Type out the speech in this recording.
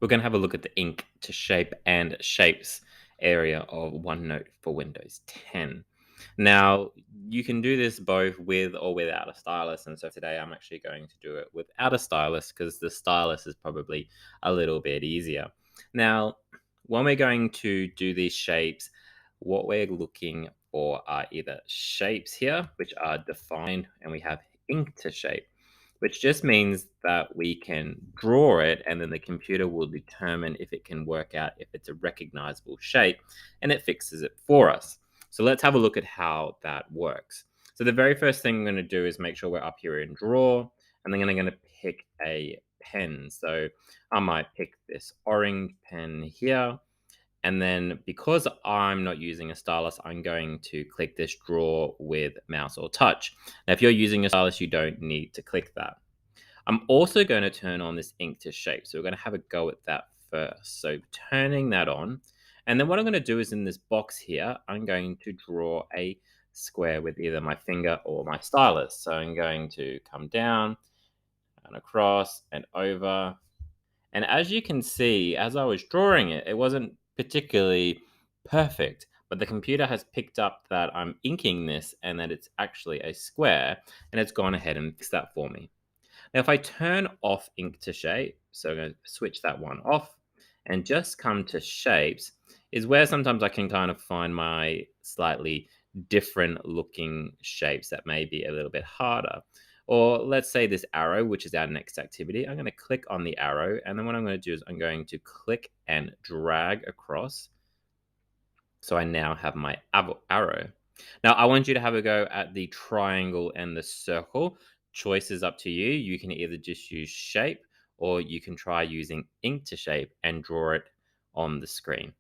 We're going to have a look at the ink to shape and shapes area of OneNote for Windows 10. Now, you can do this both with or without a stylus. And so today I'm actually going to do it without a stylus because the stylus is probably a little bit easier. Now, when we're going to do these shapes, what we're looking for are either shapes here, which are defined, and we have ink to shape, which just means that we can draw it and then the computer will determine if it can work out if it's a recognizable shape and it fixes it for us. So let's have a look at how that works. So the very first thing I'm going to do is make sure we're up here in draw, and then I'm going to pick a pen. So I might pick this orange pen here. And then because I'm not using a stylus, I'm going to click this draw with mouse or touch. Now, if you're using a stylus, you don't need to click that. I'm also going to turn on this ink to shape. So we're going to have a go at that first. So turning that on. And then what I'm going to do is in this box here, I'm going to draw a square with either my finger or my stylus. So I'm going to come down and across and over. And as you can see, as I was drawing it, it wasn't particularly perfect, but the computer has picked up that I'm inking this and that it's actually a square, and it's gone ahead and fixed that for me. Now, if I turn off ink to shape, so I'm going to switch that one off and just come to shapes, is where sometimes I can kind of find my slightly different looking shapes that may be a little bit harder. Or let's say this arrow, which is our next activity. I'm going to click on the arrow, and then what I'm going to do is I'm going to click and drag across. So I now have my arrow. Now I want you to have a go at the triangle and the circle. Choice is up to you. You can either just use shape or you can try using ink to shape and draw it on the screen.